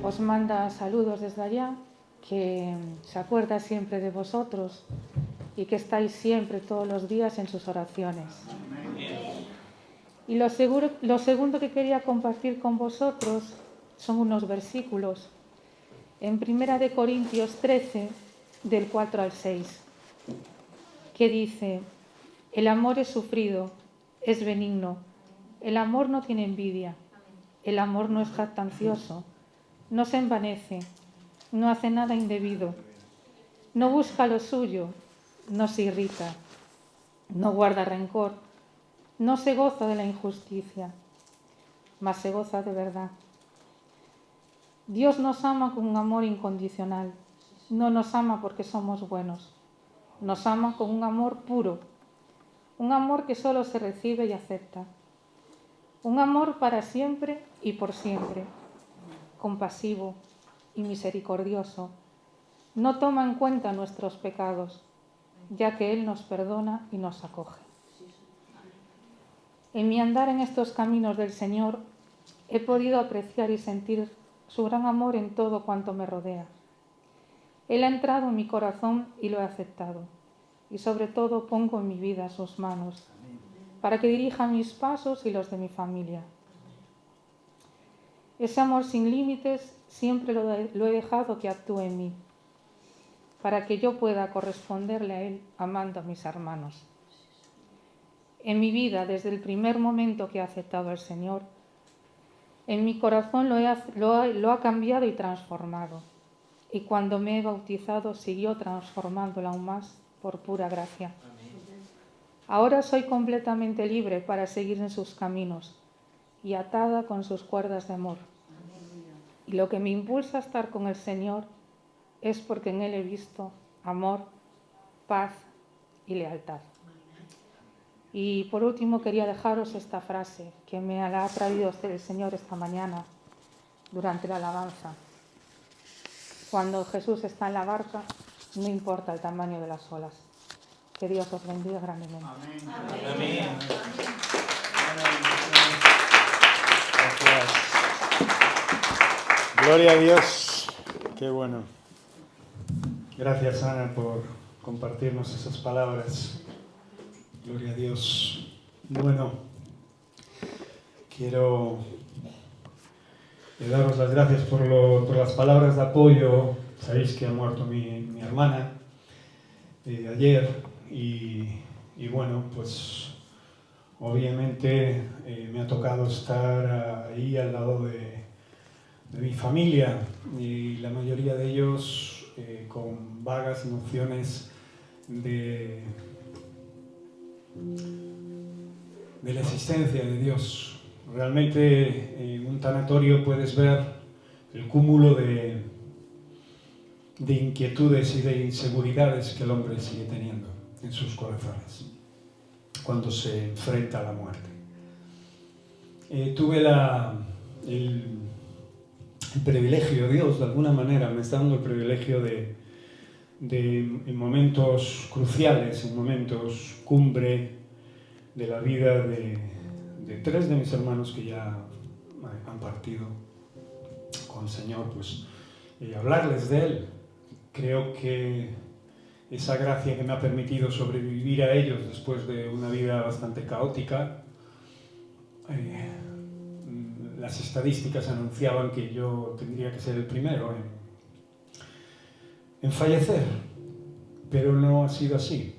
os manda saludos desde allá, que se acuerda siempre de vosotros y que estáis siempre, todos los días, en sus oraciones. Y lo segundo que quería compartir con vosotros son unos versículos. En 1 Corintios 13, del 4 al 6, que dice: el amor es sufrido, es benigno, el amor no tiene envidia, el amor no es jactancioso, no se envanece, no hace nada indebido, no busca lo suyo, no se irrita, no guarda rencor, no se goza de la injusticia, mas se goza de verdad. Dios nos ama con un amor incondicional. No nos ama porque somos buenos. Nos ama con un amor puro, un amor que solo se recibe y acepta. Un amor para siempre y por siempre, compasivo y misericordioso. No toma en cuenta nuestros pecados, ya que Él nos perdona y nos acoge. En mi andar en estos caminos del Señor, he podido apreciar y sentir su gran amor en todo cuanto me rodea. Él ha entrado en mi corazón y lo he aceptado. Y sobre todo pongo en mi vida sus manos, para que dirija mis pasos y los de mi familia. Ese amor sin límites siempre lo he dejado que actúe en mí, para que yo pueda corresponderle a Él amando a mis hermanos. En mi vida, desde el primer momento que he aceptado al Señor, en mi corazón lo ha cambiado y transformado. Y cuando me he bautizado, siguió transformándolo aún más por pura gracia. Ahora soy completamente libre para seguir en sus caminos y atada con sus cuerdas de amor. Y lo que me impulsa a estar con el Señor es porque en Él he visto amor, paz y lealtad. Y por último quería dejaros esta frase que me la ha traído el Señor esta mañana durante la alabanza. Cuando Jesús está en la barca, no importa el tamaño de las olas. Que Dios os bendiga grandemente. Amén. Amén. Gracias. Gloria a Dios. Qué bueno. Gracias, Ana, por compartirnos esas palabras. Gloria a Dios. Bueno, quiero daros las gracias por las palabras de apoyo. Sabéis que ha muerto mi hermana ayer y bueno, pues obviamente me ha tocado estar ahí al lado de mi familia y la mayoría de ellos con vagas nociones de la existencia de Dios. Realmente en un tanatorio puedes ver el cúmulo de inquietudes y de inseguridades que el hombre sigue teniendo en sus corazones cuando se enfrenta a la muerte. Tuve el privilegio, Dios de alguna manera me está dando el privilegio de en momentos cruciales, en momentos cumbre de la vida de tres de mis hermanos que ya han partido con el Señor, pues hablarles de Él. Creo que esa gracia que me ha permitido sobrevivir a ellos después de una vida bastante caótica, las estadísticas anunciaban que yo tendría que ser el primero en fallecer, pero no ha sido así.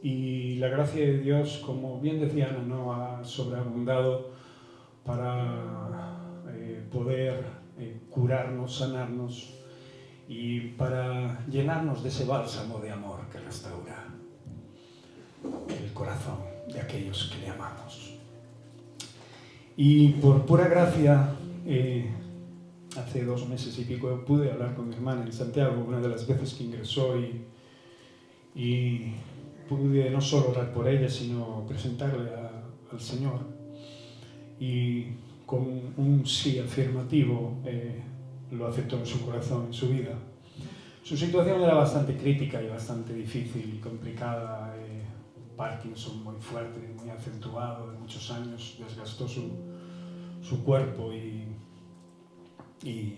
Y la gracia de Dios, como bien decía Ana, no ha sobreabundado para poder curarnos, sanarnos y para llenarnos de ese bálsamo de amor que restaura el corazón de aquellos que le amamos. Y por pura gracia, hace 2 meses y pico pude hablar con mi hermana en Santiago, una de las veces que ingresó, y pude no solo orar por ella, sino presentarle al Señor. Y con un sí afirmativo lo aceptó en su corazón, en su vida. Su situación era bastante crítica y bastante difícil y complicada. Parkinson muy fuerte, muy acentuado, de muchos años, desgastó su cuerpo y y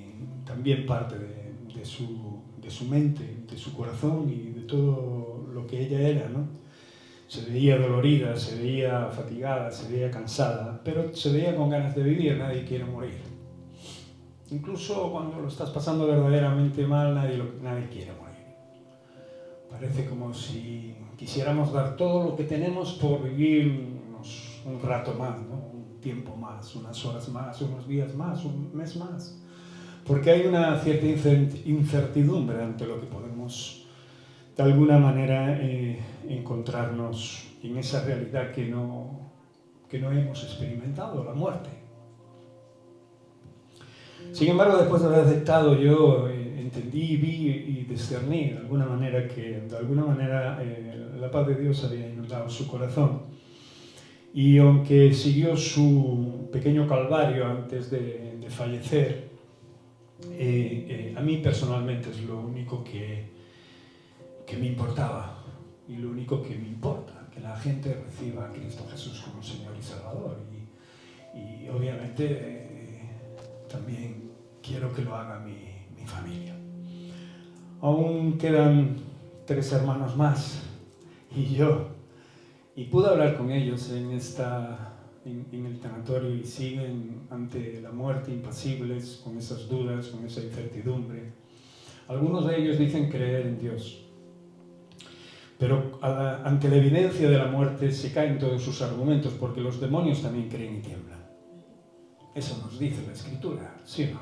también parte de su mente, de su corazón y de todo lo que ella era, ¿no? Se veía dolorida, se veía fatigada, se veía cansada, pero se veía con ganas de vivir. Nadie quiere morir. Incluso cuando lo estás pasando verdaderamente mal, nadie quiere morir. Parece como si quisiéramos dar todo lo que tenemos por vivir un rato más, ¿no? Un tiempo más, unas horas más, unos días más, un mes más. Porque hay una cierta incertidumbre ante lo que podemos, de alguna manera, encontrarnos en esa realidad que no hemos experimentado, la muerte. Sin embargo, después de haber aceptado, yo entendí, vi y discerní de alguna manera la paz de Dios había inundado su corazón. Y aunque siguió su pequeño calvario antes de fallecer, a mí personalmente es lo único que me importaba y lo único que me importa, que la gente reciba a Cristo Jesús como Señor y Salvador. Y obviamente también quiero que lo haga mi familia. Aún quedan 3 hermanos más y yo. Y pude hablar con ellos en el tanatorio y siguen ante la muerte impasibles, con esas dudas, con esa incertidumbre. Algunos de ellos dicen creer en Dios, pero ante la evidencia de la muerte se caen todos sus argumentos, porque los demonios también creen y tiemblan. Eso nos dice la Escritura, ¿sí o no?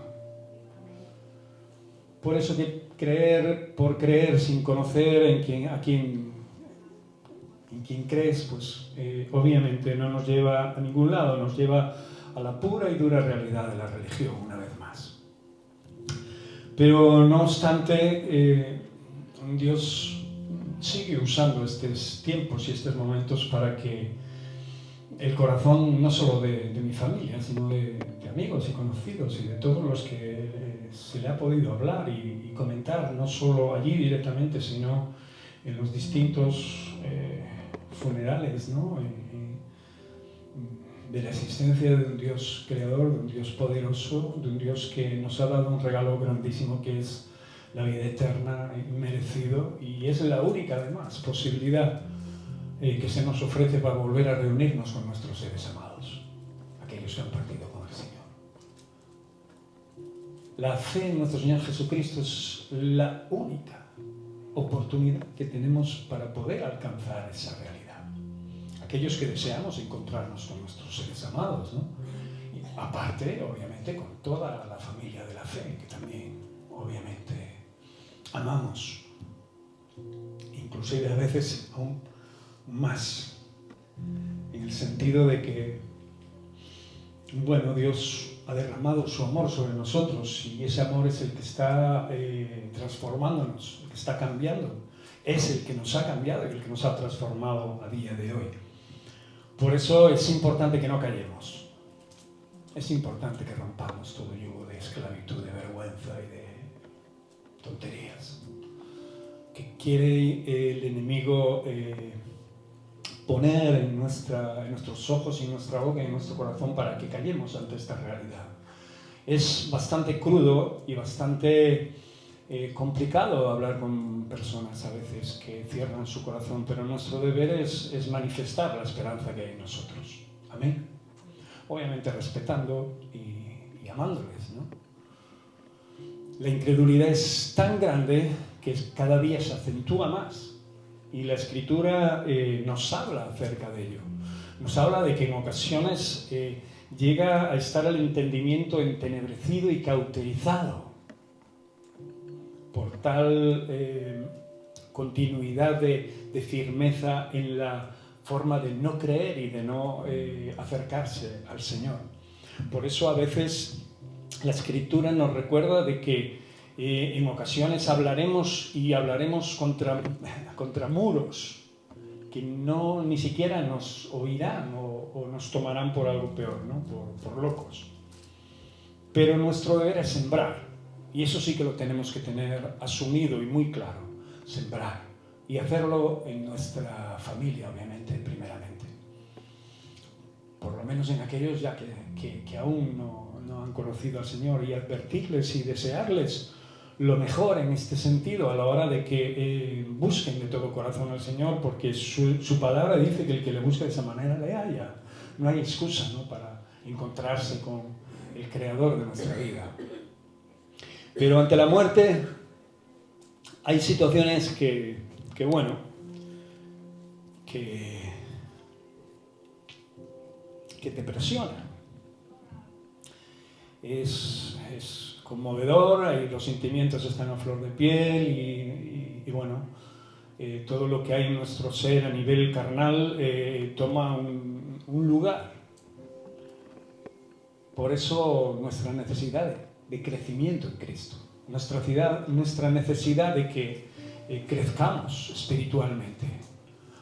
Por eso que por creer sin conocer en quien crees, pues obviamente no nos lleva a ningún lado, nos lleva a la pura y dura realidad de la religión, una vez más. Pero no obstante, Dios sigue usando estos tiempos y estos momentos para que el corazón, no solo de mi familia, sino de amigos y conocidos y de todos los que se le ha podido hablar y comentar, no solo allí directamente, sino en los distintos funerales, ¿no? De la existencia de un Dios creador, de un Dios poderoso, de un Dios que nos ha dado un regalo grandísimo que es la vida eterna, merecido, y es la única, además, posibilidad que se nos ofrece para volver a reunirnos con nuestros seres amados, aquellos que han partido con el Señor. La fe en nuestro Señor Jesucristo es la única oportunidad que tenemos para poder alcanzar esa realidad. Aquellos que deseamos encontrarnos con nuestros seres amados, ¿no? Y aparte, obviamente, con toda la familia de la fe, que también, obviamente, amamos. Inclusive a veces aún más, en el sentido de que, bueno, Dios ha derramado su amor sobre nosotros y ese amor es el que está transformándonos, el que está cambiando, es el que nos ha cambiado y el que nos ha transformado a día de hoy. Por eso es importante que no callemos, es importante que rompamos todo yugo de esclavitud, de vergüenza y de tonterías que quiere el enemigo poner en nuestros ojos y en nuestra boca y en nuestro corazón para que callemos ante esta realidad. Es bastante crudo y bastante complicado hablar con personas a veces que cierran su corazón, pero nuestro deber es manifestar la esperanza que hay en nosotros. Amén. Obviamente respetando y amándoles, ¿no? La incredulidad es tan grande que cada día se acentúa más. Y la Escritura nos habla acerca de ello. Nos habla de que en ocasiones llega a estar el entendimiento entenebrecido y cauterizado por tal continuidad de firmeza en la forma de no creer y de no acercarse al Señor. Por eso a veces la Escritura nos recuerda de que en ocasiones hablaremos contra muros que ni siquiera nos oirán o nos tomarán por algo peor, ¿no? por locos. Pero nuestro deber es sembrar, y eso sí que lo tenemos que tener asumido y muy claro, sembrar, y hacerlo en nuestra familia, obviamente, primeramente. por lo menos en aquellos ya que aún no han conocido al Señor, y advertirles y desearles lo mejor en este sentido a la hora de que busquen de todo corazón al Señor, porque su palabra dice que el que le busca de esa manera le halla. No hay excusa, ¿no?, para encontrarse con el Creador de nuestra vida. Pero ante la muerte hay situaciones que te presionan. Es conmovedor, y los sentimientos están a flor de piel, todo lo que hay en nuestro ser a nivel carnal toma un lugar. Por eso nuestra necesidad de crecimiento en Cristo, nuestra necesidad de que crezcamos espiritualmente,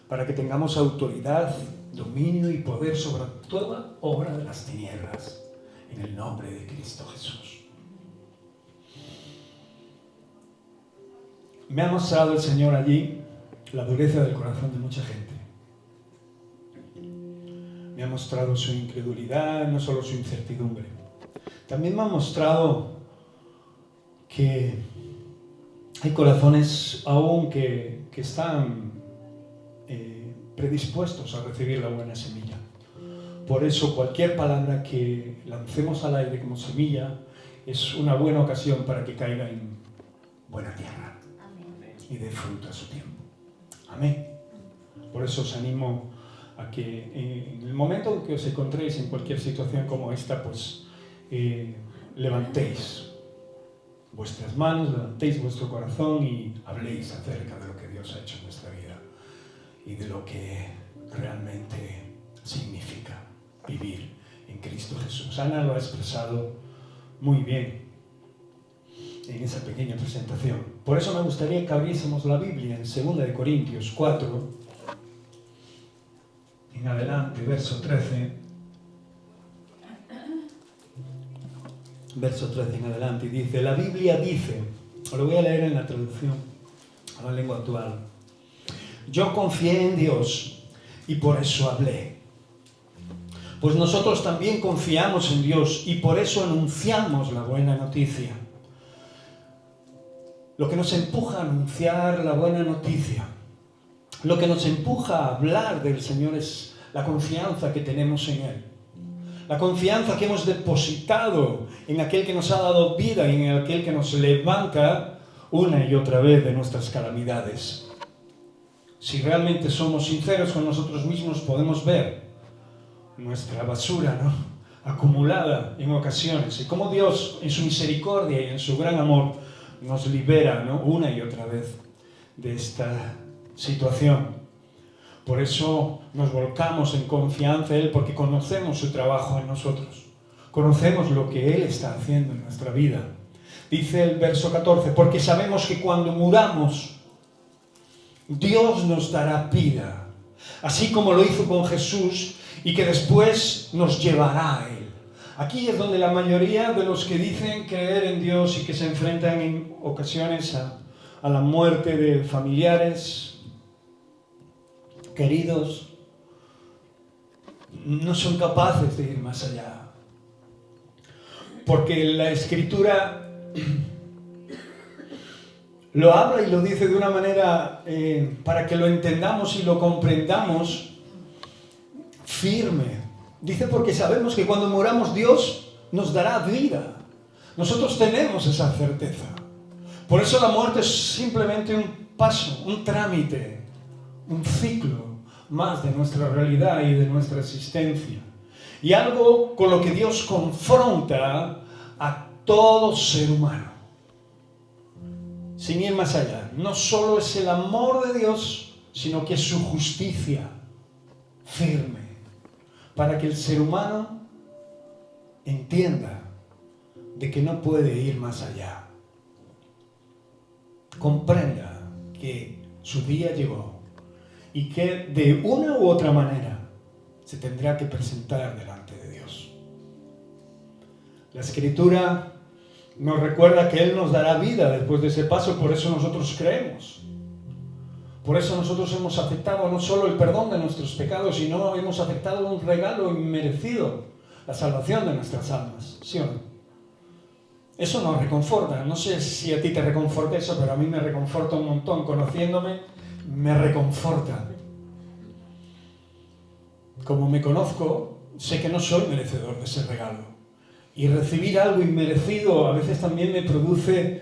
para que tengamos autoridad, dominio y poder sobre toda obra de las tinieblas, en el nombre de Cristo Jesús. Me ha mostrado el Señor allí la dureza del corazón de mucha gente. Me ha mostrado su incredulidad, no solo su incertidumbre. También me ha mostrado que hay corazones aún que están predispuestos a recibir la buena semilla. Por eso cualquier palabra que lancemos al aire como semilla es una buena ocasión para que caiga en buena tierra. Amén. Y dé fruto a su tiempo. Amén. Por eso os animo a que en el momento en que os encontréis en cualquier situación como esta, pues levantéis vuestras manos, levantéis vuestro corazón y habléis acerca de lo que Dios ha hecho en vuestra vida y de lo que realmente significa vivir en Cristo Jesús. Ana lo ha expresado muy bien en esa pequeña presentación. Por eso me gustaría que abriésemos la Biblia en 2 de Corintios 4, en adelante, verso 13. Verso 13 en adelante, y dice, la Biblia dice, lo voy a leer en la traducción a la lengua actual: yo confié en Dios y por eso hablé. Pues nosotros también confiamos en Dios y por eso anunciamos la buena noticia. Lo que nos empuja a anunciar la buena noticia, lo que nos empuja a hablar del Señor, es la confianza que tenemos en Él. La confianza que hemos depositado en aquel que nos ha dado vida y en aquel que nos levanta una y otra vez de nuestras calamidades. Si realmente somos sinceros con nosotros mismos, podemos ver nuestra basura, ¿no?, acumulada en ocasiones, y cómo Dios, en su misericordia y en su gran amor, nos libera, ¿no?, una y otra vez de esta situación. Por eso nos volcamos en confianza en Él, porque conocemos su trabajo en nosotros. Conocemos lo que Él está haciendo en nuestra vida. Dice el verso 14, porque sabemos que cuando muramos, Dios nos dará vida, así como lo hizo con Jesús, y que después nos llevará a Él. Aquí es donde la mayoría de los que dicen creer en Dios y que se enfrentan en ocasiones a la muerte de familiares queridos, no son capaces de ir más allá. Porque la Escritura lo habla y lo dice de una manera para que lo entendamos y lo comprendamos firme. Dice, porque sabemos que cuando muramos Dios nos dará vida. Nosotros tenemos esa certeza. Por eso la muerte es simplemente un paso, un trámite, un ciclo más de nuestra realidad y de nuestra existencia. Y algo con lo que Dios confronta a todo ser humano. Sin ir más allá. No solo es el amor de Dios, sino que es su justicia firme, para que el ser humano entienda de que no puede ir más allá. Comprenda que su día llegó y que de una u otra manera se tendrá que presentar delante de Dios. La Escritura nos recuerda que Él nos dará vida después de ese paso, por eso nosotros creemos. Por eso nosotros hemos aceptado no solo el perdón de nuestros pecados, sino hemos aceptado un regalo inmerecido, la salvación de nuestras almas, ¿sí o no? Eso nos reconforta. No sé si a ti te reconforta eso, pero a mí me reconforta un montón. Conociéndome, me reconforta. Como me conozco, sé que no soy merecedor de ese regalo. Y recibir algo inmerecido a veces también me produce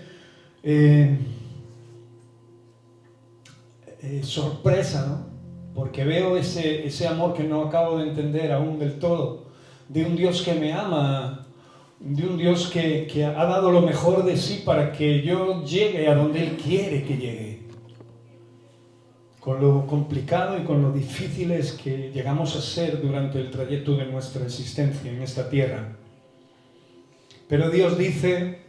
sorpresa, ¿no? Porque veo ese amor que no acabo de entender aún del todo, de un Dios que me ama, de un Dios que ha dado lo mejor de sí para que yo llegue a donde Él quiere que llegue. Con lo complicado y con lo difíciles que llegamos a ser durante el trayecto de nuestra existencia en esta tierra. Pero Dios dice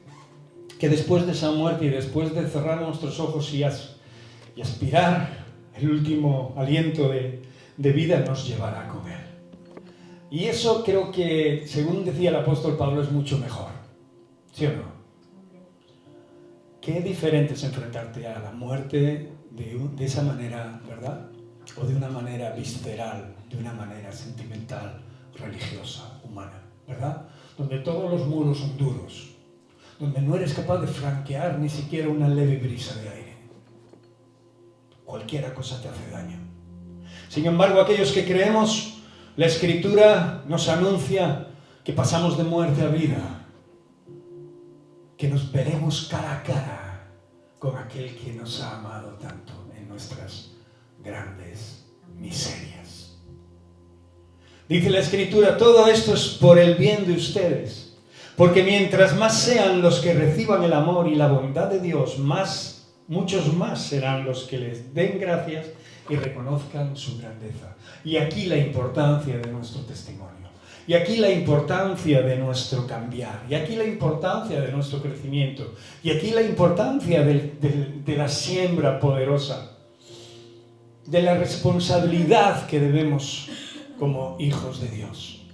que después de esa muerte y después de cerrar nuestros ojos y aspirar el último aliento de vida, nos llevará con Él. Y eso creo que, según decía el apóstol Pablo, es mucho mejor. ¿Sí o no? Qué diferente es enfrentarte a la muerte de esa manera, ¿verdad? O de una manera visceral, de una manera sentimental, religiosa, humana, ¿verdad? Donde todos los muros son duros, donde no eres capaz de franquear ni siquiera una leve brisa de aire. Cualquier cosa te hace daño. Sin embargo, aquellos que creemos, la Escritura nos anuncia que pasamos de muerte a vida, que nos veremos cara a cara con aquel que nos ha amado tanto en nuestras grandes miserias. Dice la Escritura, todo esto es por el bien de ustedes, porque mientras más sean los que reciban el amor y la bondad de Dios, muchos más serán los que les den gracias y reconozcan su grandeza. Y aquí la importancia de nuestro testimonio. Y aquí la importancia de nuestro cambiar. Y aquí la importancia de nuestro crecimiento. Y aquí la importancia de la siembra poderosa. De la responsabilidad que debemos como hijos de Dios.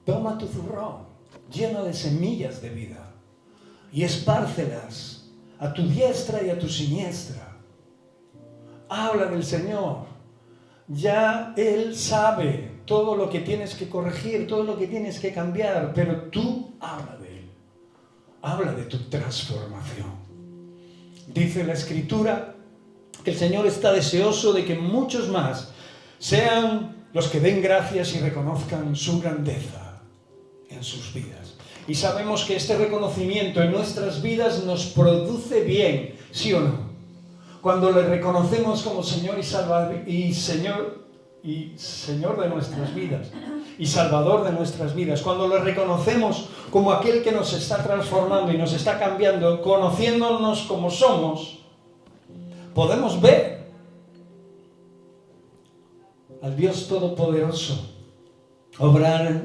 Toma tu zurrón lleno de semillas de vida y espárcelas a tu diestra y a tu siniestra. Habla del Señor. Ya Él sabe todo lo que tienes que corregir, todo lo que tienes que cambiar, pero tú habla de Él. Habla de tu transformación. Dice la Escritura que el Señor está deseoso de que muchos más sean los que den gracias y reconozcan su grandeza en sus vidas. Y sabemos que este reconocimiento en nuestras vidas nos produce bien, ¿sí o no? Cuando le reconocemos como Señor y Salvador y Señor de nuestras vidas y Salvador de nuestras vidas, cuando le reconocemos como aquel que nos está transformando y nos está cambiando, conociéndonos como somos, podemos ver al Dios Todopoderoso obrar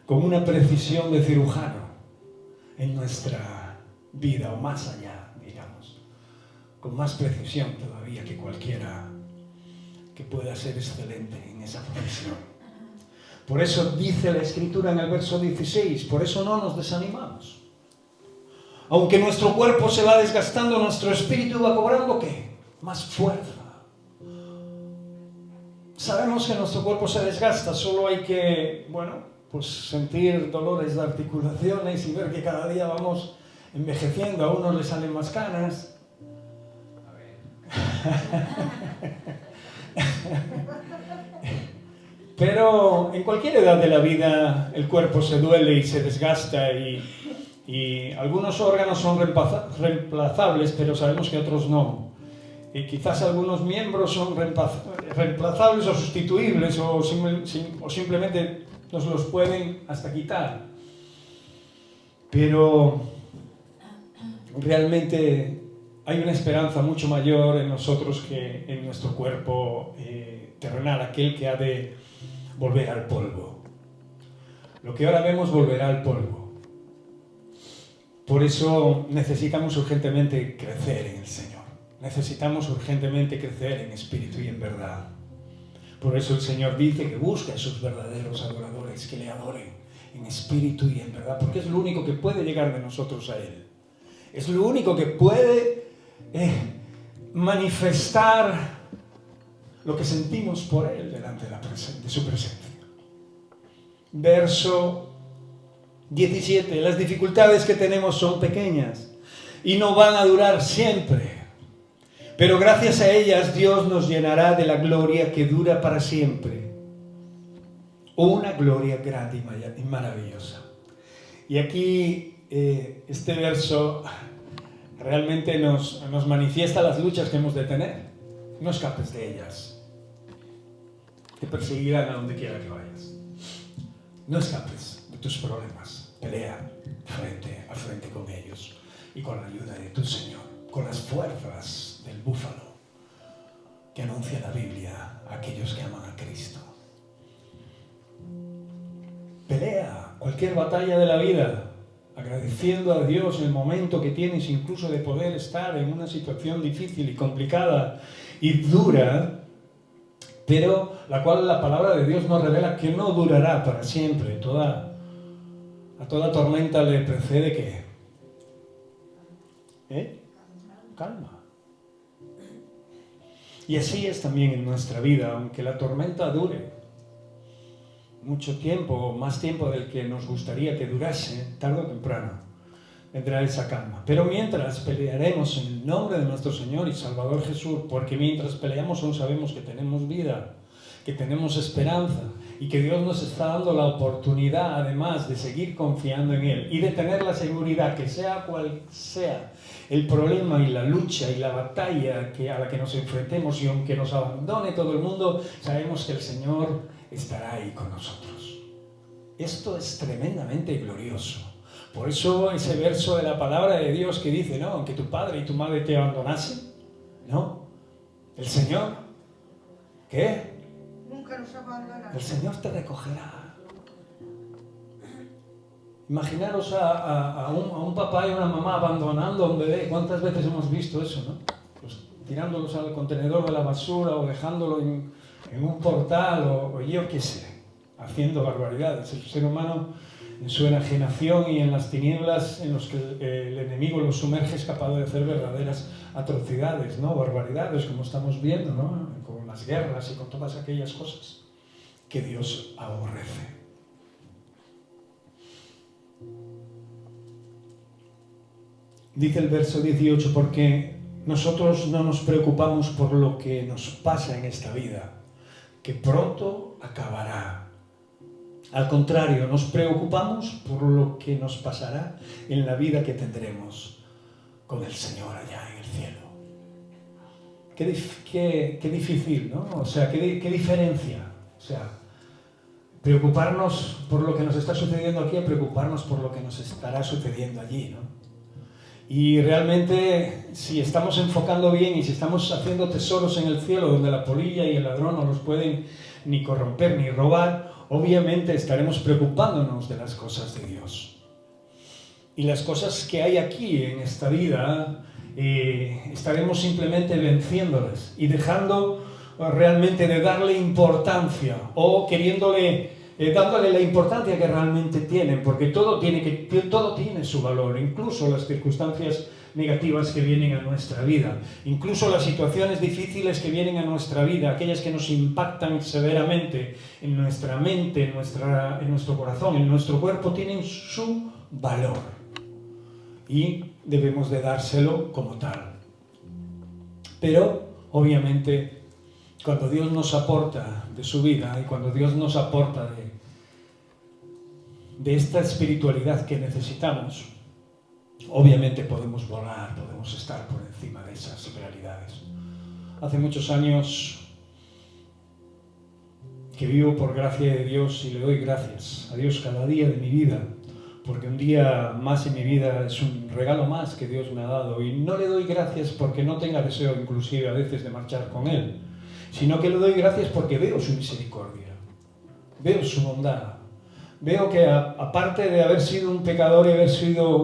con una precisión de cirujano en nuestra vida o más allá, digamos, con más precisión todavía que cualquiera que pueda ser excelente en esa profesión. Por eso dice la Escritura en el verso 16, por eso no nos desanimamos. Aunque nuestro cuerpo se va desgastando, nuestro espíritu va cobrando ¿qué? Más fuerza. Sabemos que nuestro cuerpo se desgasta, solo hay que, pues sentir dolores de articulaciones y ver que cada día vamos envejeciendo, a unos les salen más canas. Pero en cualquier edad de la vida el cuerpo se duele y se desgasta y algunos órganos son reemplazables, pero sabemos que otros no. Y quizás algunos miembros son reemplazables o sustituibles o simplemente nos los pueden hasta quitar. Pero realmente hay una esperanza mucho mayor en nosotros que en nuestro cuerpo terrenal, aquel que ha de volver al polvo. Lo que ahora vemos volverá al polvo. Por eso necesitamos urgentemente crecer en el Señor. Necesitamos urgentemente crecer en espíritu y en verdad. Por eso el Señor dice que busca a sus verdaderos adoradores, que le adoren en espíritu y en verdad, porque es lo único que puede llegar de nosotros a Él. Es lo único que puede manifestar lo que sentimos por Él delante de su presencia. Verso 17. Las dificultades que tenemos son pequeñas y no van a durar siempre, pero gracias a ellas Dios nos llenará de la gloria que dura para siempre. Una gloria grande y maravillosa. Y aquí este verso realmente nos manifiesta las luchas que hemos de tener. No escapes de ellas. Te perseguirán a donde quiera que vayas. No escapes de tus problemas. Pelea frente a frente con ellos y con la ayuda de tu Señor, con las fuerzas del búfalo que anuncia la Biblia a aquellos que aman a Cristo. Pelea cualquier batalla de la vida, agradeciendo a Dios el momento que tienes incluso de poder estar en una situación difícil y complicada y dura, pero la cual la palabra de Dios nos revela que no durará para siempre. A toda tormenta le precede ¿qué? Calma. Y así es también en nuestra vida, aunque la tormenta dure mucho tiempo, más tiempo del que nos gustaría que durase, tarde o temprano vendrá esa calma. Pero mientras pelearemos en el nombre de nuestro Señor y Salvador Jesús, porque mientras peleamos aún sabemos que tenemos vida, que tenemos esperanza y que Dios nos está dando la oportunidad además de seguir confiando en Él y de tener la seguridad que sea cual sea el problema y la lucha y la batalla a la que nos enfrentemos, y aunque nos abandone todo el mundo, sabemos que el Señor estará ahí con nosotros. Esto es tremendamente glorioso. Por eso ese verso de la palabra de Dios que dice, ¿no? Aunque tu padre y tu madre te abandonasen, ¿no? El Señor, ¿qué? Nunca nos abandona. El Señor te recogerá. Imaginaros a un papá y una mamá abandonando a un bebé. ¿Cuántas veces hemos visto eso, no? Pues tirándolos al contenedor de la basura o dejándolo en un portal o yo qué sé, haciendo barbaridades. El ser humano, en su enajenación y en las tinieblas en los que el enemigo los sumerge, es capaz de hacer verdaderas atrocidades, ¿no? Barbaridades, como estamos viendo, ¿no? Con las guerras y con todas aquellas cosas que Dios aborrece. Dice el verso 18, porque nosotros no nos preocupamos por lo que nos pasa en esta vida, que pronto acabará. Al contrario, nos preocupamos por lo que nos pasará en la vida que tendremos con el Señor allá en el cielo. Qué difícil, ¿no? O sea, qué diferencia. O sea, preocuparnos por lo que nos está sucediendo aquí a preocuparnos por lo que nos estará sucediendo allí, ¿no? Y realmente, si estamos enfocando bien y si estamos haciendo tesoros en el cielo donde la polilla y el ladrón no los pueden ni corromper ni robar, obviamente estaremos preocupándonos de las cosas de Dios. Y las cosas que hay aquí en esta vida, estaremos simplemente venciéndolas y dejando realmente de darle importancia o dándole la importancia que realmente tienen, porque todo tiene su valor, incluso las circunstancias negativas que vienen a nuestra vida, incluso las situaciones difíciles que vienen a nuestra vida, aquellas que nos impactan severamente en nuestra mente, en nuestro corazón, en nuestro cuerpo, tienen su valor y debemos de dárselo como tal. Pero, obviamente, cuando Dios nos aporta de su vida y cuando Dios nos aporta de esta espiritualidad que necesitamos, obviamente podemos volar, podemos estar por encima de esas realidades. Hace muchos años que vivo por gracia de Dios y le doy gracias a Dios cada día de mi vida, porque un día más en mi vida es un regalo más que Dios me ha dado, y no le doy gracias porque no tenga deseo inclusive a veces de marchar con Él, sino que le doy gracias porque veo su misericordia, veo su bondad, veo que aparte de haber sido un pecador y haber sido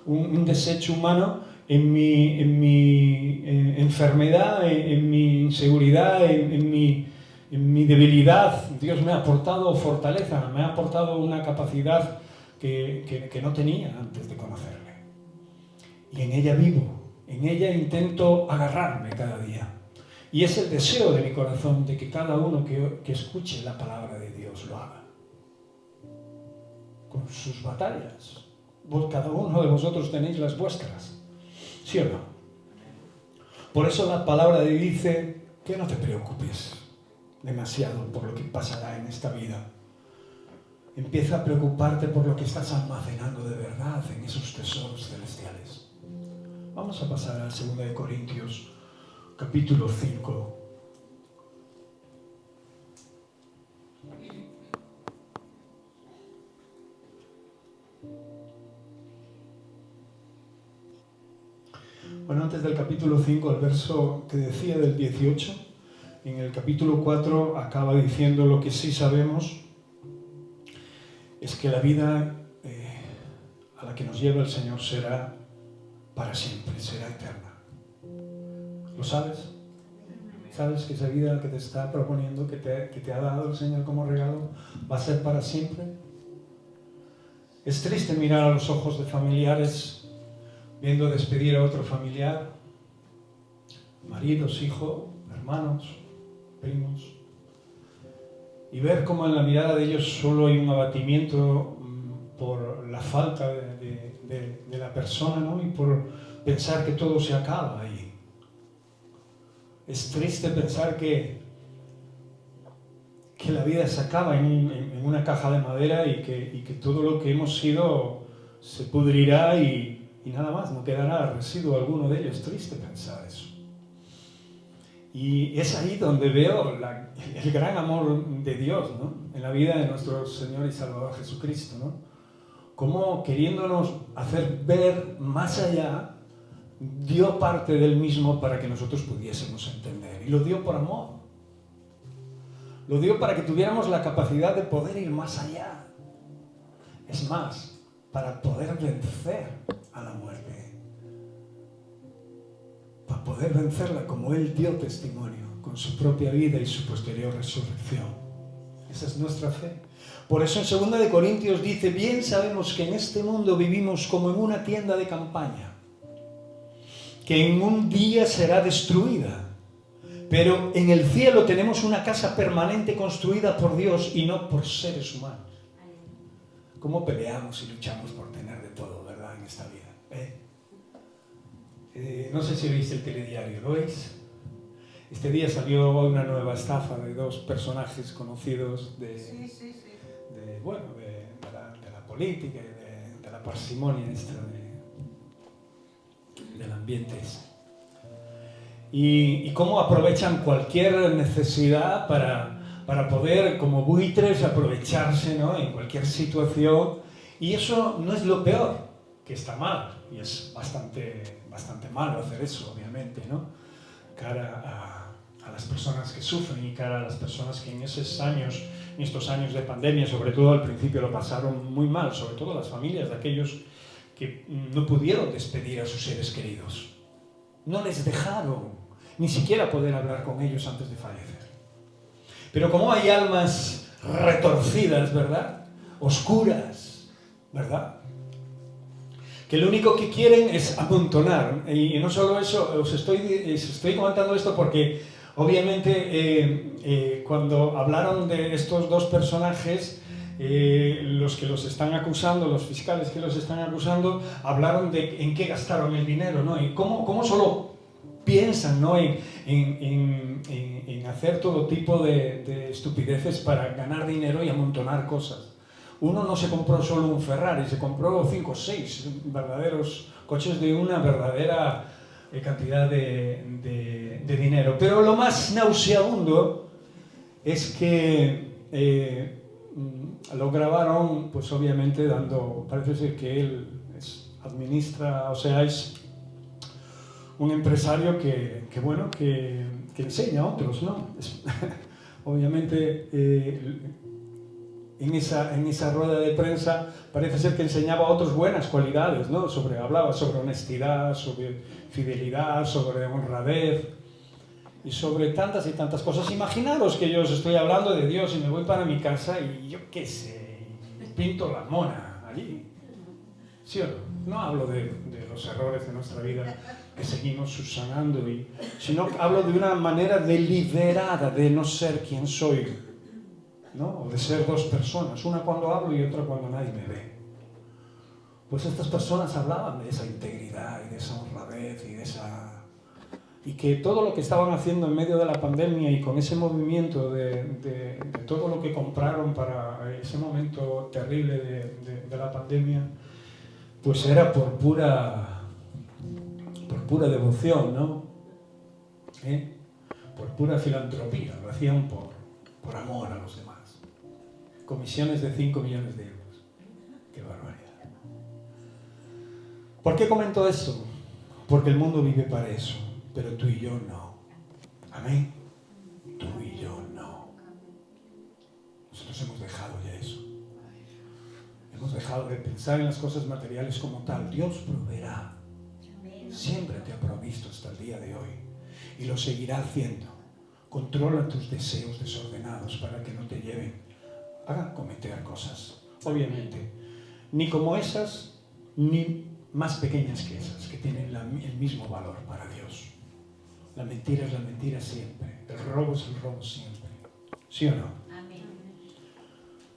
un desecho humano, en mi enfermedad, en mi inseguridad, en mi debilidad, Dios me ha aportado fortaleza, me ha aportado una capacidad que no tenía antes de conocerle. Y en ella vivo, En ella intento agarrarme cada día. Y es el deseo de mi corazón de que cada uno que escuche la palabra de Dios lo haga. Con sus batallas. Cada uno de vosotros tenéis las vuestras. ¿Sí o no? Por eso la palabra de Dios dice que no te preocupes demasiado por lo que pasará en esta vida. Empieza a preocuparte por lo que estás almacenando de verdad en esos tesoros celestiales. Vamos a pasar al 2 de Corintios, capítulo 5. Bueno, antes del capítulo 5, el verso que decía del 18, en el capítulo 4 acaba diciendo lo que sí sabemos, es que la vida a la que nos lleva el Señor será para siempre, será eterna. ¿Lo sabes? ¿Sabes que esa vida que te está proponiendo, que te ha dado el Señor como regalo, va a ser para siempre? Es triste mirar a los ojos de familiares viendo despedir a otro familiar, maridos, hijos, hermanos, primos, y ver cómo en la mirada de ellos solo hay un abatimiento por la falta de la persona, ¿no? Y por pensar que todo se acaba ahí. Es triste pensar que la vida se acaba en una caja de madera y que todo lo que hemos sido se pudrirá y nada más, no quedará residuo alguno de ellos. Es triste pensar eso. Y es ahí donde veo el gran amor de Dios, ¿no? En la vida de nuestro Señor y Salvador Jesucristo, ¿no? Como queriéndonos hacer ver más allá, dio parte del mismo para que nosotros pudiésemos entender. Y lo dio por amor. Lo dio para que tuviéramos la capacidad de poder ir más allá. Es más, para poder vencer a la muerte. Para poder vencerla como Él dio testimonio con su propia vida y su posterior resurrección. Esa es nuestra fe. Por eso en 2 de Corintios dice, bien sabemos que en este mundo vivimos como en una tienda de campaña, que en un día será destruida, pero en el cielo tenemos una casa permanente construida por Dios y no por seres humanos. ¿Cómo peleamos y luchamos por tener de todo, verdad, en esta vida? No sé si veis el telediario, ¿lo veis? Este día salió una nueva estafa de dos personajes conocidos de la política y de la parsimonia del ambiente. Y cómo aprovechan cualquier necesidad para poder, como buitres, aprovecharse, ¿no? En cualquier situación. Y eso no es lo peor, que está mal, y es bastante malo hacer eso, obviamente, ¿no? Cara a las personas que sufren y cara a las personas que en estos años de pandemia, sobre todo al principio, lo pasaron muy mal, sobre todo las familias de aquellos que no pudieron despedir a sus seres queridos. No les dejaron ni siquiera poder hablar con ellos antes de fallecer. Pero como hay almas retorcidas, ¿verdad? Oscuras, ¿verdad? Que lo único que quieren es amontonar. Y no solo eso, os estoy comentando esto porque obviamente cuando hablaron de estos dos personajes, los que los están acusando, los fiscales que los están acusando, hablaron de en qué gastaron el dinero, ¿no? Y cómo solo piensan, ¿no? en hacer todo tipo de estupideces para ganar dinero y amontonar cosas. Uno no se compró solo un Ferrari, se compró 5 o 6 verdaderos coches de una verdadera cantidad de dinero. Pero lo más nauseabundo es que lo grabaron, pues obviamente parece ser que él administra, o sea, es un empresario que enseña a otros, ¿no? Obviamente en esa rueda de prensa parece ser que enseñaba a otros buenas cualidades, ¿no? Hablaba sobre honestidad, sobre fidelidad, sobre honradez y sobre tantas y tantas cosas. Imaginaros que yo os estoy hablando de Dios y me voy para mi casa y yo qué sé, pinto la mona allí. ¿Sí o no? No hablo de los errores de nuestra vida que seguimos subsanando, sino que hablo de una manera deliberada de no ser quien soy, ¿no? O de ser dos personas, una cuando hablo y otra cuando nadie me ve. Pues estas personas hablaban de esa integridad y de esa honradez y que todo lo que estaban haciendo en medio de la pandemia y con ese movimiento de todo lo que compraron para ese momento terrible de la pandemia, pues era por pura devoción, ¿no? Por pura filantropía, lo hacían por amor a los demás. Comisiones de 5 millones de euros. ¡Qué barbaridad! ¿Por qué comento esto? Porque el mundo vive para eso, pero tú y yo no. Amén. Tú y yo no. Nosotros hemos dejado ya eso. Hemos dejado de pensar en las cosas materiales como tal. Dios proveerá. Siempre te ha provisto hasta el día de hoy y lo seguirá haciendo. Controla tus deseos desordenados para que no te lleven a cometer cosas, obviamente, ni como esas, ni más pequeñas que esas, que tienen el mismo valor para Dios. La mentira es la mentira siempre, el robo es el robo siempre. ¿Sí o no?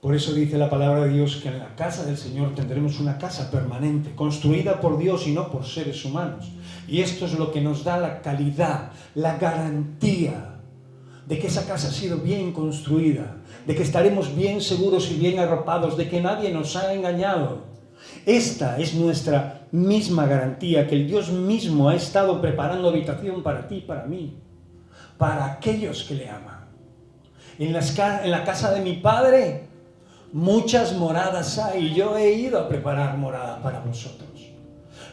Por eso dice la palabra de Dios que en la casa del Señor tendremos una casa permanente, construida por Dios y no por seres humanos. Y esto es lo que nos da la calidad, la garantía de que esa casa ha sido bien construida, de que estaremos bien seguros y bien arropados, de que nadie nos ha engañado. Esta es nuestra misma garantía, que el Dios mismo ha estado preparando habitación para ti y para mí, para aquellos que le aman. En la casa de mi Padre muchas moradas hay, y yo he ido a preparar morada para vosotros.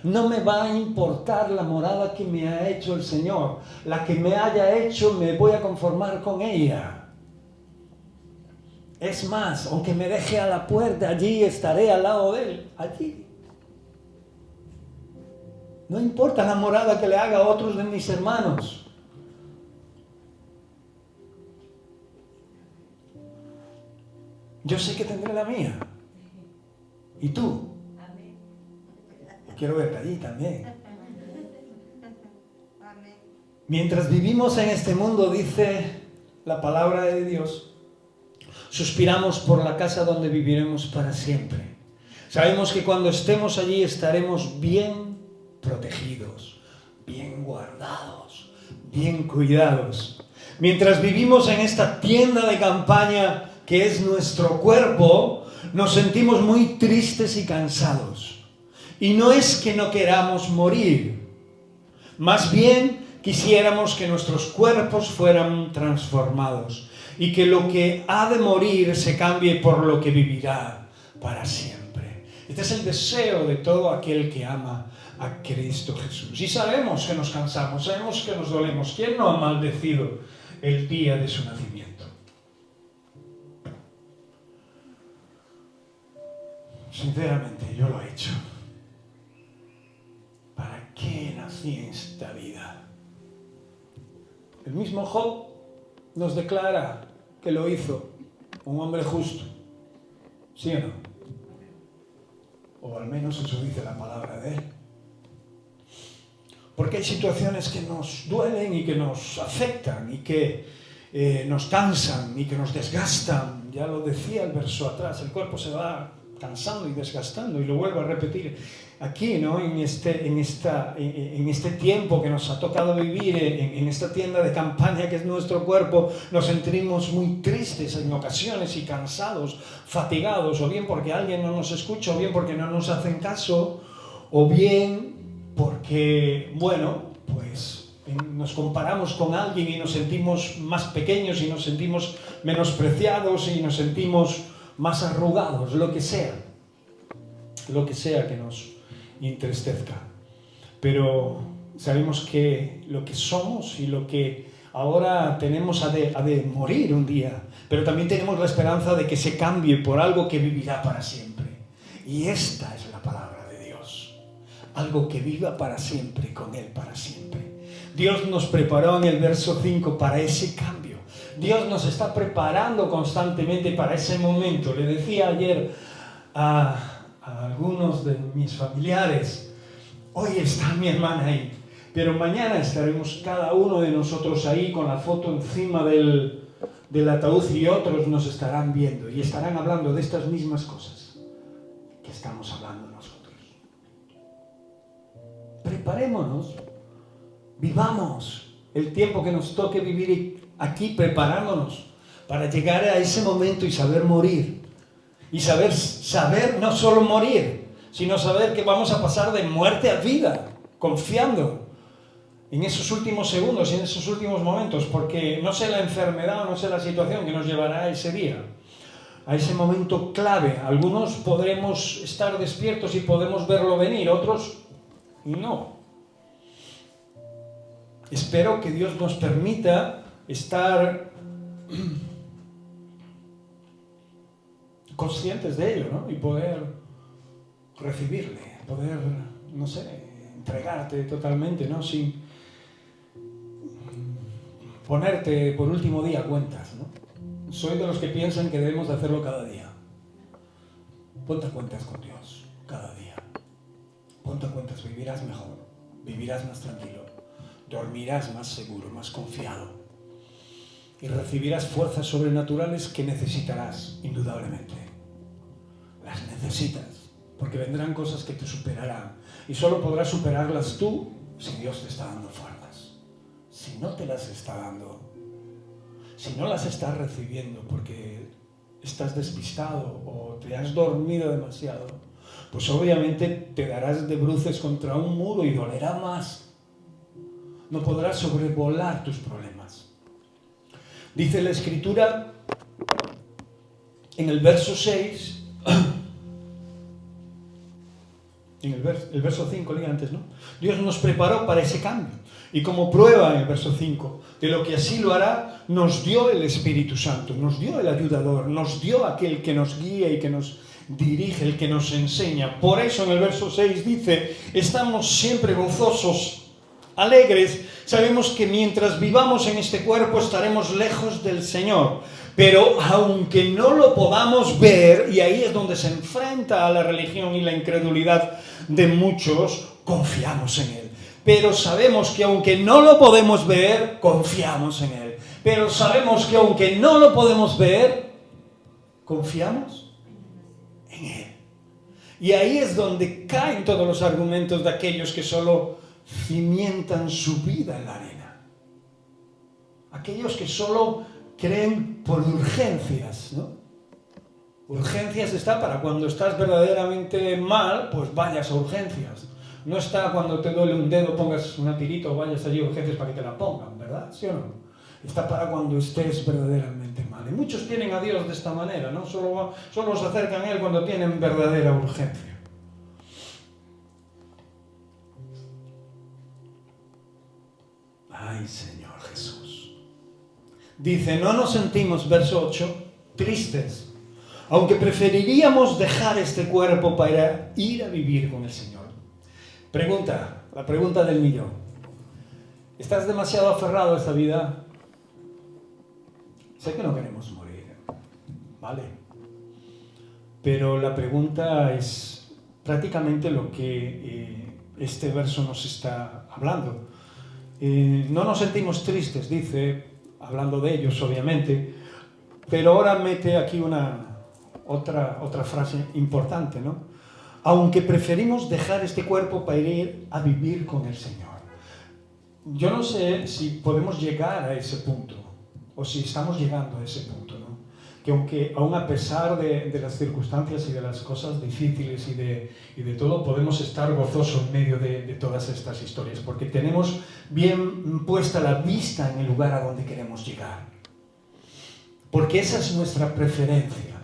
No me va a importar la morada que me ha hecho el Señor. La que me haya hecho, me voy a conformar con ella. Es más, aunque me deje a la puerta, allí estaré al lado de Él. Allí. No importa la morada que le haga a otros de mis hermanos. Yo sé que tendré la mía. ¿Y tú? Quiero verte allí también. Mientras vivimos en este mundo, dice la palabra de Dios, suspiramos por la casa donde viviremos para siempre. Sabemos que cuando estemos allí estaremos bien protegidos, bien guardados, bien cuidados. Mientras vivimos en esta tienda de campaña que es nuestro cuerpo, nos sentimos muy tristes y cansados. Y no es que no queramos morir, más bien quisiéramos que nuestros cuerpos fueran transformados y que lo que ha de morir se cambie por lo que vivirá para siempre. Este es el deseo de todo aquel que ama a Cristo Jesús. Y sabemos que nos cansamos, sabemos que nos dolemos. ¿Quién no ha maldecido el día de su nacimiento? Sinceramente, yo lo he hecho. ¿Para qué nací en esta vida? El mismo Job nos declara que lo hizo un hombre justo. ¿Sí o no? O al menos eso dice la palabra de él. Porque hay situaciones que nos duelen y que nos afectan y que nos cansan y que nos desgastan. Ya lo decía el verso atrás, el cuerpo se va cansando y desgastando, y lo vuelvo a repetir aquí, ¿no? En este tiempo que nos ha tocado vivir, en esta tienda de campaña que es nuestro cuerpo, nos sentimos muy tristes en ocasiones y cansados, fatigados, o bien porque alguien no nos escucha, o bien porque no nos hacen caso, o bien porque, bueno, pues nos comparamos con alguien y nos sentimos más pequeños y nos sentimos menospreciados y nos sentimos más arrugados, lo que sea que nos entristezca. Pero sabemos que lo que somos y lo que ahora tenemos ha de morir un día, pero también tenemos la esperanza de que se cambie por algo que vivirá para siempre. Y esta es la palabra de Dios, algo que viva para siempre, con Él para siempre. Dios nos preparó en el verso 5 para ese cambio. Dios nos está preparando constantemente para ese momento. Le decía ayer a a algunos de mis familiares. Hoy está mi hermana ahí, pero mañana estaremos cada uno de nosotros ahí con la foto encima del ataúd y otros nos estarán viendo y estarán hablando de estas mismas cosas que estamos hablando nosotros. Preparémonos, vivamos el tiempo que nos toque vivir aquí preparándonos para llegar a ese momento y saber morir. Y saber no solo morir, sino saber que vamos a pasar de muerte a vida, confiando en esos últimos segundos y en esos últimos momentos, porque no sé la enfermedad o no sé la situación que nos llevará a ese día, a ese momento clave. Algunos podremos estar despiertos y podemos verlo venir, otros no. Espero que Dios nos permita estar conscientes de ello, ¿no? Y poder recibirle, poder, no sé, entregarte totalmente, ¿no? Sin ponerte por último día cuentas, ¿no? Soy de los que piensan que debemos de hacerlo cada día. Ponte a cuentas con Dios cada día. Ponte a cuentas, vivirás mejor, vivirás más tranquilo, dormirás más seguro, más confiado y recibirás fuerzas sobrenaturales que necesitarás, indudablemente. Las necesitas, porque vendrán cosas que te superarán y solo podrás superarlas tú si Dios te está dando fuerzas. Si no te las está dando, si no las estás recibiendo porque estás despistado o te has dormido demasiado, pues obviamente te darás de bruces contra un muro y dolerá más. No podrás sobrevolar tus problemas. Dice la Escritura en el verso 6, en el verso 5, leí antes, ¿no? Dios nos preparó para ese cambio. Y como prueba en el verso 5 de lo que así lo hará, nos dio el Espíritu Santo, nos dio el ayudador, nos dio aquel que nos guía y que nos dirige, el que nos enseña. Por eso en el verso 6 dice, estamos siempre gozosos, alegres, sabemos que mientras vivamos en este cuerpo estaremos lejos del Señor. Pero aunque no lo podamos ver, y ahí es donde se enfrenta a la religión y la incredulidad de muchos, confiamos en Él. Pero sabemos que aunque no lo podemos ver, confiamos en Él. Pero sabemos que aunque no lo podemos ver, confiamos en Él. Y ahí es donde caen todos los argumentos de aquellos que solo cimientan su vida en la arena. Aquellos que solo creen por urgencias, ¿no? Urgencias está para cuando estás verdaderamente mal, pues vayas a urgencias. No está cuando te duele un dedo, pongas una tirita o vayas allí a urgencias para que te la pongan, ¿verdad? ¿Sí o no? Está para cuando estés verdaderamente mal. Y muchos tienen a Dios de esta manera, ¿no? Solo se acercan a Él cuando tienen verdadera urgencia. Ay, Señor Jesús. Dice, no nos sentimos, verso 8, tristes, aunque preferiríamos dejar este cuerpo para ir a vivir con el Señor. La pregunta del millón. ¿Estás demasiado aferrado a esta vida? Sé que no queremos morir, ¿vale? Pero la pregunta es prácticamente lo que este verso nos está hablando. No nos sentimos tristes, dice, hablando de ellos obviamente, pero ahora mete aquí otra frase importante, ¿no? Aunque preferimos dejar este cuerpo para ir a vivir con el Señor. Yo no sé si podemos llegar a ese punto, o si estamos llegando a ese punto, ¿no? Que aunque aún a pesar de las circunstancias y de las cosas difíciles y de todo, podemos estar gozosos en medio de todas estas historias, porque tenemos bien puesta la vista en el lugar a donde queremos llegar. Porque esa es nuestra preferencia.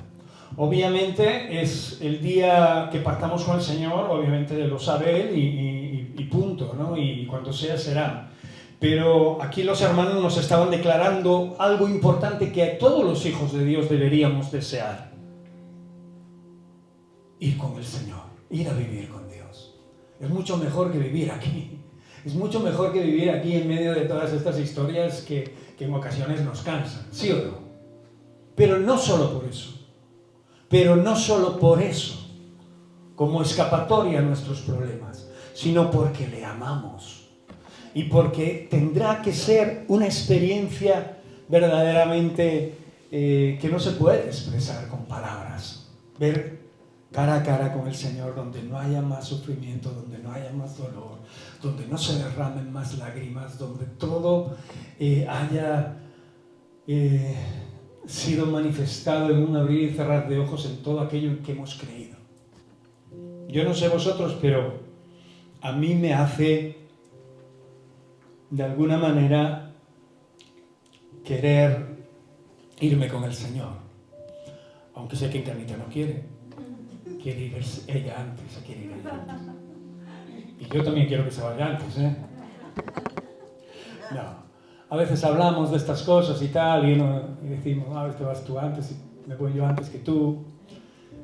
Obviamente es el día que partamos con el Señor, obviamente lo sabe Él y punto, ¿no? Y cuando sea, será. Pero aquí los hermanos nos estaban declarando algo importante que todos los hijos de Dios deberíamos desear. Ir con el Señor, ir a vivir con Dios. Es mucho mejor que vivir aquí. Es mucho mejor que vivir aquí en medio de todas estas historias que en ocasiones nos cansan, ¿sí o no? Pero no solo por eso. como escapatoria a nuestros problemas, sino porque le amamos y porque tendrá que ser una experiencia verdaderamente que no se puede expresar con palabras. Ver cara a cara con el Señor, donde no haya más sufrimiento, donde no haya más dolor, donde no se derramen más lágrimas, donde todo haya sido manifestado en un abrir y cerrar de ojos en todo aquello en que hemos creído. Yo no sé vosotros, pero a mí me hace de alguna manera querer irme con el Señor, aunque sé que Encarnita no quiere ir ella antes, quiere ir ella antes. Y yo también quiero que se vaya antes, ¿eh? No. A veces hablamos de estas cosas y tal, y decimos, a ver, te vas tú antes y me voy yo antes que tú.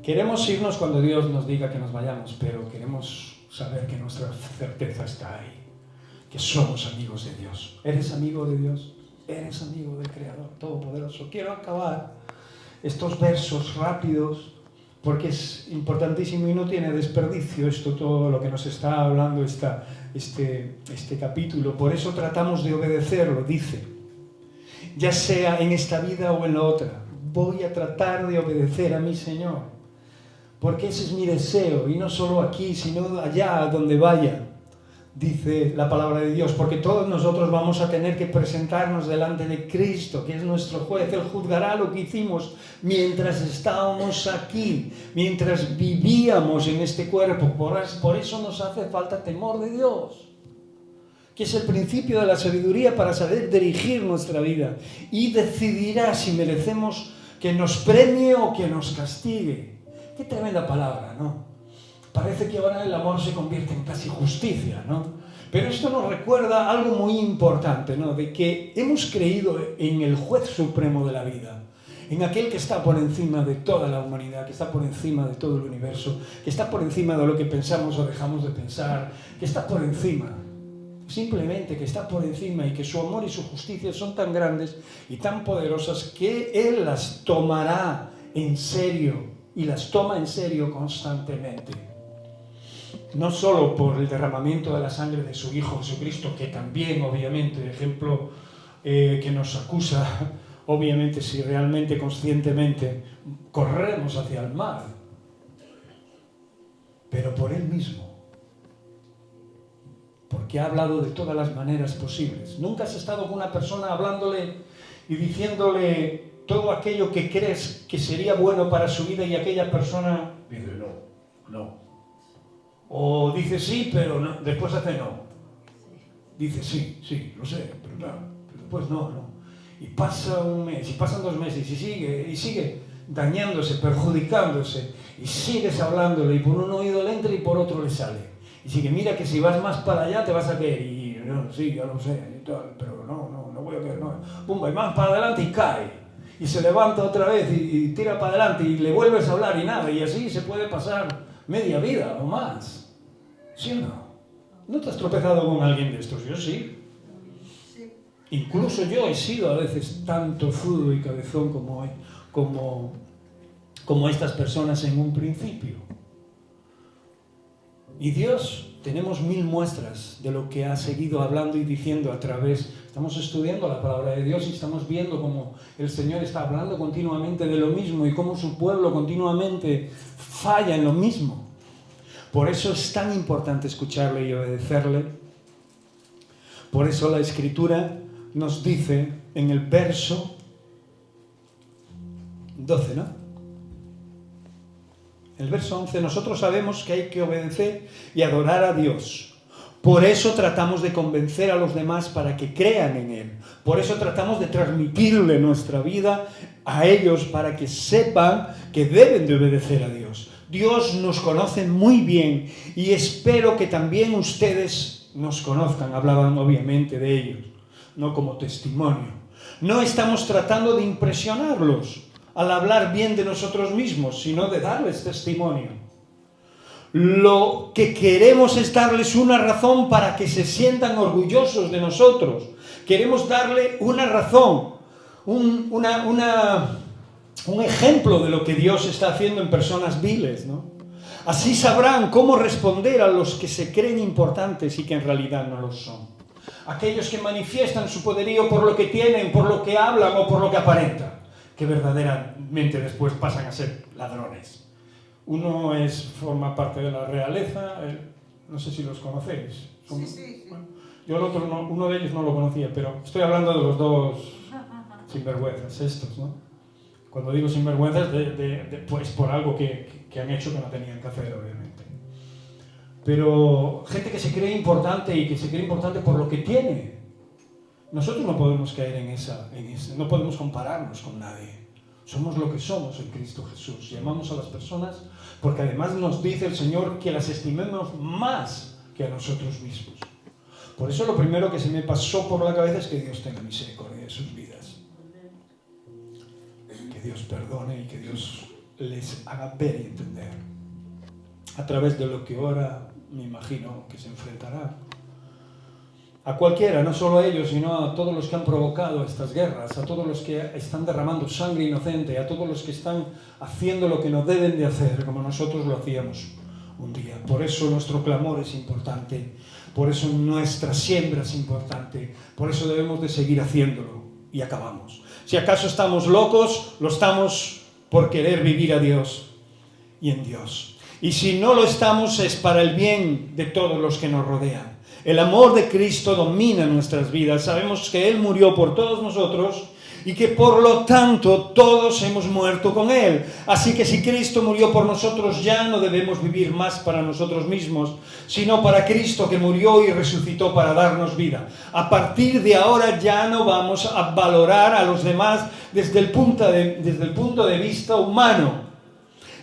Queremos irnos cuando Dios nos diga que nos vayamos, pero queremos saber que nuestra certeza está ahí, que somos amigos de Dios. ¿Eres amigo de Dios? ¿Eres amigo del Creador Todopoderoso? Quiero acabar estos versos rápidos, porque es importantísimo y no tiene desperdicio esto, todo lo que nos está hablando este capítulo. Por eso tratamos de obedecerlo, dice, ya sea en esta vida o en la otra. Voy a tratar de obedecer a mi Señor, porque ese es mi deseo, y no solo aquí, sino allá donde vaya, dice la palabra de Dios, porque todos nosotros vamos a tener que presentarnos delante de Cristo, que es nuestro juez. Él juzgará lo que hicimos mientras estábamos aquí, mientras vivíamos en este cuerpo. Por eso nos hace falta temor de Dios, que es el principio de la sabiduría para saber dirigir nuestra vida, y decidirá si merecemos que nos premie o que nos castigue. Qué tremenda palabra, ¿no? Parece que ahora el amor se convierte en casi justicia, ¿no? Pero esto nos recuerda algo muy importante, ¿no? De que hemos creído en el juez supremo de la vida, en aquel que está por encima de toda la humanidad, que está por encima de todo el universo, que está por encima de lo que pensamos o dejamos de pensar, que está por encima, simplemente que está por encima, y que su amor y su justicia son tan grandes y tan poderosas que Él las tomará en serio, y las toma en serio constantemente. No solo por el derramamiento de la sangre de su Hijo Jesucristo, que también, obviamente, ejemplo que nos acusa, obviamente, si realmente, conscientemente, corremos hacia el mal, pero por Él mismo, porque ha hablado de todas las maneras posibles. Nunca has estado con una persona hablándole y diciéndole todo aquello que crees que sería bueno para su vida, y aquella persona dice no. O dice sí, pero no, después hace no. Dice sí, lo sé, pero claro, pero después no. Y pasa un mes, y pasan 2 meses, y sigue dañándose, perjudicándose, y sigues hablándole, y por un oído le entra y por otro le sale. Y sigue, mira que si vas más para allá te vas a caer, y no, sí, ya lo sé, y tal, pero no voy a caer, no. Pumba, y más para adelante y cae. Y se levanta otra vez y tira para adelante, y le vuelves a hablar y nada, y así se puede pasar media vida o más. ¿Sí o no? ¿No te has tropezado con alguien de estos? Yo sí. Incluso yo he sido a veces tan tozudo y cabezón como estas personas en un principio. Y Dios, tenemos 1000 muestras de lo que ha seguido hablando y diciendo a través. Estamos estudiando la palabra de Dios y estamos viendo cómo el Señor está hablando continuamente de lo mismo, y cómo su pueblo continuamente falla en lo mismo. Por eso es tan importante escucharle y obedecerle. Por eso la Escritura nos dice en el verso 12, ¿no? El verso 11, nosotros sabemos que hay que obedecer y adorar a Dios. Por eso tratamos de convencer a los demás para que crean en Él. Por eso tratamos de transmitirle nuestra vida a ellos, para que sepan que deben de obedecer a Dios. Dios nos conoce muy bien, y espero que también ustedes nos conozcan. Hablaban obviamente de ellos, no como testimonio. No estamos tratando de impresionarlos al hablar bien de nosotros mismos, sino de darles testimonio. Lo que queremos es darles una razón para que se sientan orgullosos de nosotros. Queremos darle una razón, un ejemplo de lo que Dios está haciendo en personas viles, ¿no? Así sabrán cómo responder a los que se creen importantes y que en realidad no lo son. Aquellos que manifiestan su poderío por lo que tienen, por lo que hablan o por lo que aparentan, que verdaderamente después pasan a ser ladrones. Uno forma parte de la realeza, no sé si los conocéis. Sí. Bueno, yo el otro uno de ellos no lo conocía, pero estoy hablando de los dos sinvergüenzas estos, ¿no? Cuando digo sinvergüenzas, pues por algo que han hecho que no tenían que hacer, obviamente. Pero gente que se cree importante y que se cree importante por lo que tiene. Nosotros no podemos caer en esa, no podemos compararnos con nadie. Somos lo que somos en Cristo Jesús. Y amamos a las personas porque además nos dice el Señor que las estimemos más que a nosotros mismos. Por eso lo primero que se me pasó por la cabeza es que Dios tenga misericordia de sus vidas. Que Dios perdone y que Dios les haga ver y entender. A través de lo que ahora me imagino que se enfrentará. A cualquiera, no solo a ellos, sino a todos los que han provocado estas guerras, a todos los que están derramando sangre inocente, a todos los que están haciendo lo que no deben de hacer, como nosotros lo hacíamos un día. Por eso nuestro clamor es importante, por eso nuestra siembra es importante, por eso debemos de seguir haciéndolo. Y acabamos. Si acaso estamos locos, lo estamos por querer vivir a Dios y en Dios. Y si no lo estamos, es para el bien de todos los que nos rodean. El amor de Cristo domina nuestras vidas. Sabemos que Él murió por todos nosotros y que por lo tanto todos hemos muerto con Él. Así que si Cristo murió por nosotros, ya no debemos vivir más para nosotros mismos, sino para Cristo que murió y resucitó para darnos vida. A partir de ahora ya no vamos a valorar a los demás desde el punto de vista humano.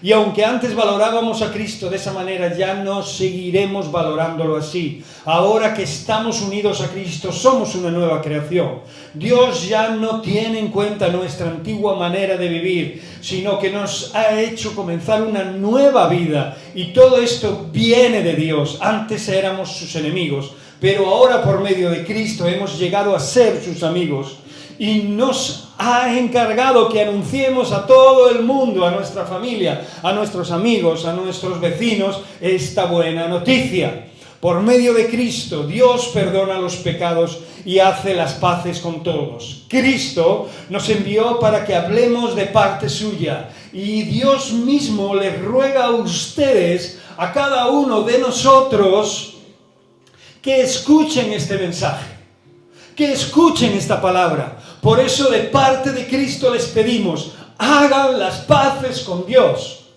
Y aunque antes valorábamos a Cristo de esa manera, ya no seguiremos valorándolo así. Ahora que estamos unidos a Cristo, somos una nueva creación. Dios ya no tiene en cuenta nuestra antigua manera de vivir, sino que nos ha hecho comenzar una nueva vida. Y todo esto viene de Dios. Antes éramos sus enemigos, pero ahora por medio de Cristo hemos llegado a ser sus amigos. Y nos ha encargado que anunciemos a todo el mundo, a nuestra familia, a nuestros amigos, a nuestros vecinos, esta buena noticia. Por medio de Cristo, Dios perdona los pecados y hace las paces con todos. Cristo nos envió para que hablemos de parte suya. Y Dios mismo les ruega a ustedes, a cada uno de nosotros, que escuchen este mensaje. Que escuchen esta palabra. Por eso de parte de Cristo les pedimos, hagan las paces con Dios.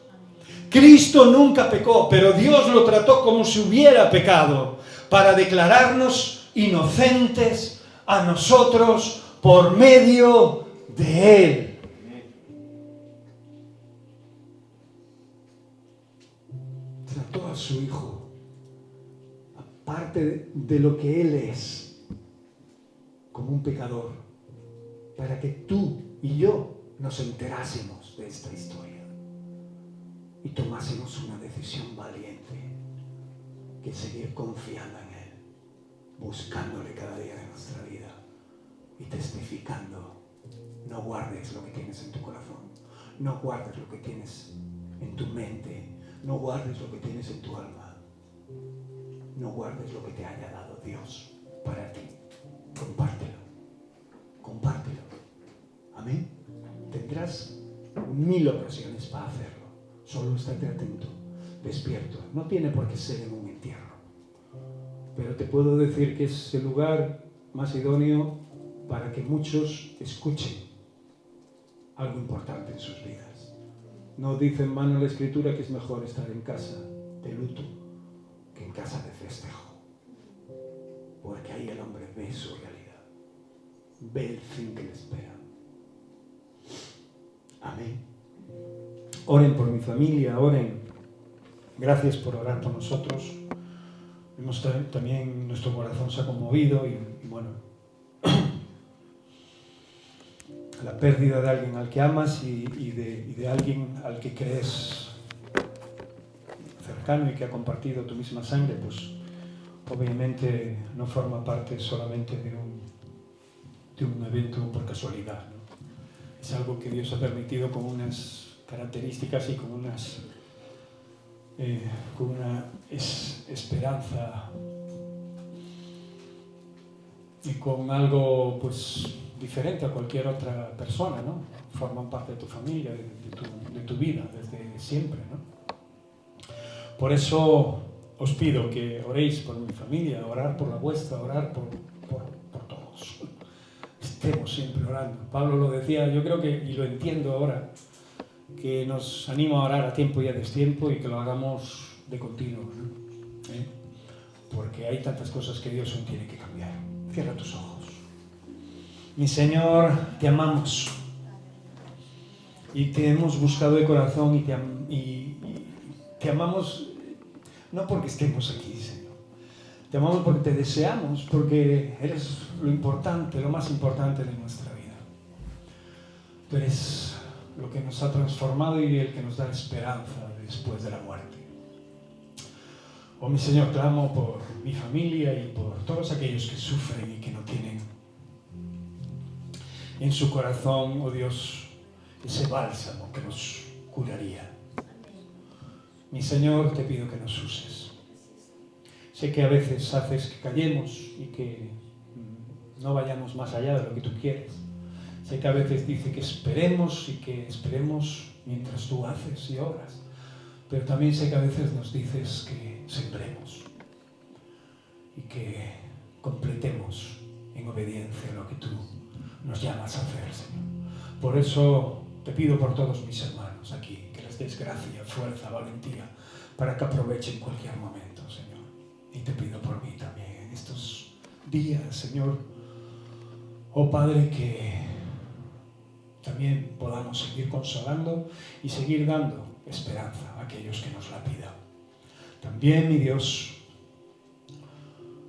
Cristo nunca pecó, pero Dios lo trató como si hubiera pecado, para declararnos inocentes a nosotros por medio de Él. Trató a su Hijo, aparte de lo que Él es, como un pecador, para que tú y yo nos enterásemos de esta historia y tomásemos una decisión valiente, que seguir confiando en Él, buscándole cada día de nuestra vida y testificando. No guardes lo que tienes en tu corazón, no guardes lo que tienes en tu mente, no guardes lo que tienes en tu alma, no guardes lo que te haya dado Dios para ti. Compártelo. Amén. Tendrás 1000 ocasiones para hacerlo. Solo estate atento, despierto. No tiene por qué ser en un entierro. Pero te puedo decir que es el lugar más idóneo para que muchos escuchen algo importante en sus vidas. No dice en vano la Escritura que es mejor estar en casa de luto que en casa de festejo. Porque ahí el hombre ve su realidad, ve el fin que le espera. Amén. Oren por mi familia, oren. Gracias por orar por nosotros. También nuestro corazón se ha conmovido y bueno, la pérdida de alguien al que amas y de alguien al que crees cercano y que ha compartido tu misma sangre, pues obviamente no forma parte solamente de un evento por casualidad, ¿no? Es algo que Dios ha permitido con unas características y con unas con una esperanza y con algo pues diferente a cualquier otra persona, ¿no? Forman parte de tu familia, de tu vida desde siempre, ¿no? Por eso os pido que oréis por mi familia, orar por la vuestra, orar por todos. Estemos siempre orando. Pablo lo decía, yo creo que, y lo entiendo ahora, que nos anima a orar a tiempo y a destiempo y que lo hagamos de continuo, ¿no? Porque hay tantas cosas que Dios aún tiene que cambiar. Cierra tus ojos. Mi Señor, te amamos y te hemos buscado de corazón y te amamos no porque estemos aquí, Señor. Te amamos porque te deseamos, porque eres lo importante, lo más importante de nuestra vida. Tú eres lo que nos ha transformado y el que nos da esperanza después de la muerte. Oh, mi Señor, clamo por mi familia y por todos aquellos que sufren y que no tienen en su corazón, oh Dios, ese bálsamo que nos curaría. Mi Señor, te pido que nos uses. Sé que a veces haces que callemos y que no vayamos más allá de lo que tú quieres. Sé que a veces dice que esperemos y que esperemos mientras tú haces y obras. Pero también sé que a veces nos dices que sembremos y que completemos en obediencia a lo que tú nos llamas a hacer, Señor. Por eso te pido por todos mis hermanos aquí, que les des gracia, fuerza, valentía, para que aprovechen cualquier momento, Señor. Y te pido por mí también en estos días, Señor. Oh Padre, que también podamos seguir consolando y seguir dando esperanza a aquellos que nos la pidan. También, mi Dios,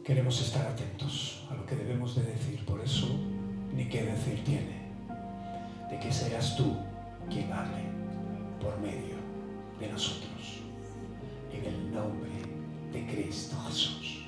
queremos estar atentos a lo que debemos de decir. Por eso, ni qué decir tiene, de que seas tú quien hable por medio de nosotros. En el nombre de Cristo Jesús.